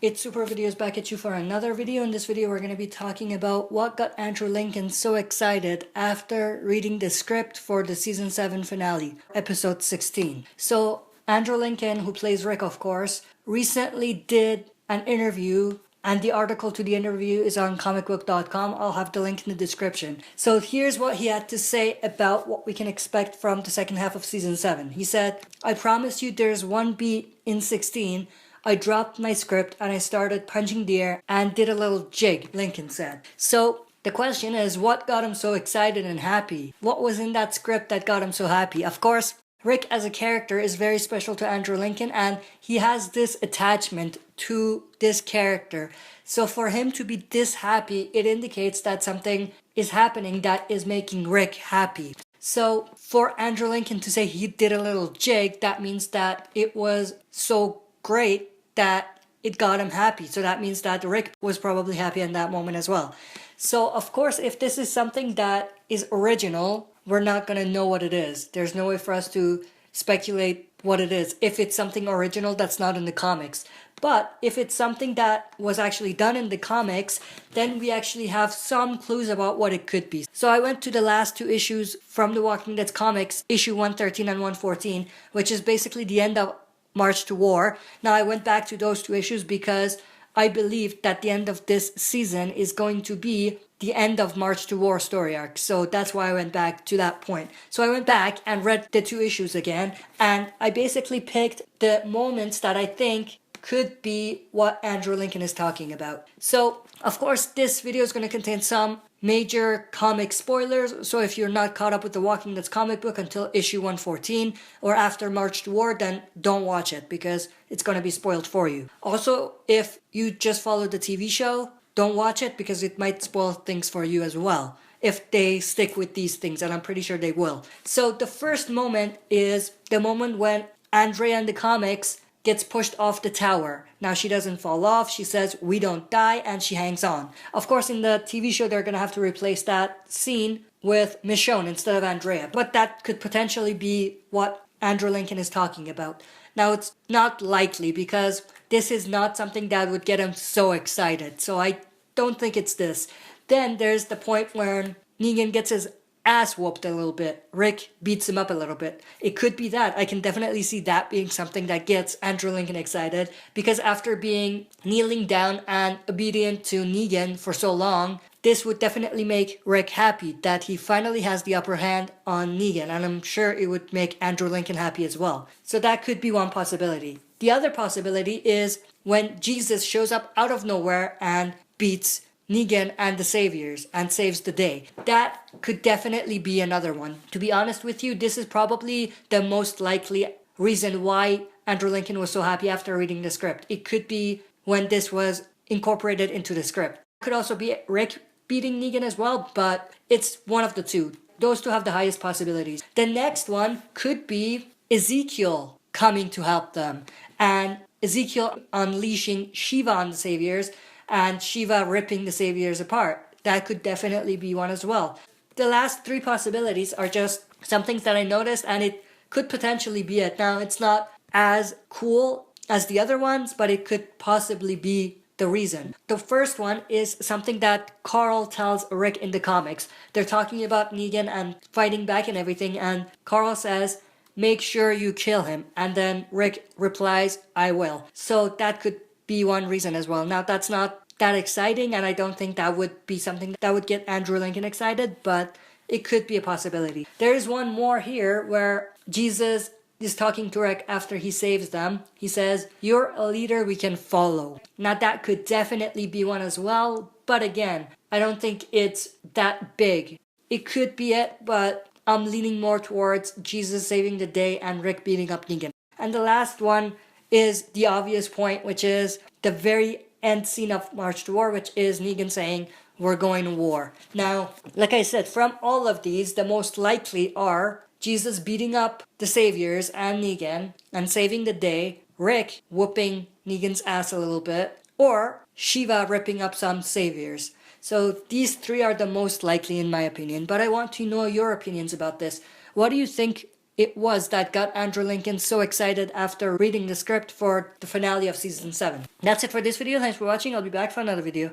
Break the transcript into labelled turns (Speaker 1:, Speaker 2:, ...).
Speaker 1: It's Super Videos back at you for another video. In this video, we're going to be talking about what got Andrew Lincoln so excited after reading the script for the Season 7 finale, Episode 16. So, Andrew Lincoln, who plays Rick, of course, recently did an interview, and the article to the interview is on comicbook.com. I'll have the link in the description. So here's what he had to say about what we can expect from the second half of Season 7. He said, "I promise you there's one beat in 16. I dropped my script and I started punching the air and did a little jig," Lincoln said. So the question is, what got him so excited and happy? What was in that script that got him so happy? Of course, Rick as a character is very special to Andrew Lincoln, and he has this attachment to this character. So for him to be this happy, it indicates that something is happening that is making Rick happy. So for Andrew Lincoln to say he did a little jig, that means that it was so great that it got him happy. So that means that Rick was probably happy in that moment as well. So of course, if this is something that is original, we're not going to know what it is. There's no way for us to speculate what it is if it's something original that's not in the comics. But if it's something that was actually done in the comics, then we actually have some clues about what it could be. So I went to the last two issues from the Walking Dead comics, issue 113 and 114, which is basically the end of March to War. Now I went back to those two issues because I believed that the end of this season is going to be the end of March to War story arc. So that's why I went back to that point. So I went back and read the two issues again, and I basically picked the moments that I think could be what Andrew Lincoln is talking about. So, of course, this video is going to contain some major comic spoilers, so if you're not caught up with the Walking Dead's comic book until issue 114 or after March to War, then don't watch it because it's going to be spoiled for you. Also, if you just follow the TV show, don't watch it because it might spoil things for you as well if they stick with these things, and I'm pretty sure they will. So the first moment is the moment when Andrea in the comics gets pushed off the tower. Now she doesn't fall off, she says, "We don't die," and she hangs on. Of course, in the TV show, they're gonna have to replace that scene with Michonne instead of Andrea. But that could potentially be what Andrew Lincoln is talking about. Now, it's not likely because this is not something that would get him so excited. So I don't think it's this. Then there's the point where Negan gets his ass whooped a little bit. Rick beats him up a little bit. It could be that. I can definitely see that being something that gets Andrew Lincoln excited, because after being kneeling down and obedient to Negan for so long, this would definitely make Rick happy that he finally has the upper hand on Negan, and I'm sure it would make Andrew Lincoln happy as well. So that could be one possibility. The other possibility is when Jesus shows up out of nowhere and beats Negan and the Saviors and saves the day. That could definitely be another one. To be honest with you, this is probably the most likely reason why Andrew Lincoln was so happy after reading the script. It could be when this was incorporated into the script. It could also be Rick beating Negan as well, but it's one of the two. Those two have the highest possibilities. The next one could be Ezekiel coming to help them, and Ezekiel unleashing Shiva on the Saviors, and Shiva ripping the Saviors apart. That could definitely be one as well. The last three possibilities are just some things that I noticed, and it could potentially be it. Now, it's not as cool as the other ones, but it could possibly be the reason. The first one is something that Carl tells Rick in the comics. They're talking about Negan and fighting back and everything, and Carl says, "Make sure you kill him." And then Rick replies, "I will." So that could be one reason as well. Now, that's not that exciting, and I don't think that would be something that would get Andrew Lincoln excited, but it could be a possibility. There is one more here where Jesus is talking to Rick after he saves them. He says, "You're a leader we can follow." Now, that could definitely be one as well, but again, I don't think it's that big. It could be it, but I'm leaning more towards Jesus saving the day and Rick beating up Negan. And the last one is the obvious point, which is the very end scene of March to War, which is Negan saying, "We're going to war." Now, like I said, from all of these, the most likely are Jesus beating up the Saviors and Negan and saving the day, Rick whooping Negan's ass a little bit, or Shiva ripping up some Saviors. So these three are the most likely in my opinion, but I want to know your opinions about this. What do you think it was that got Andrew Lincoln so excited after reading the script for the finale of season 7. That's it for this video. Thanks for watching. I'll be back for another video.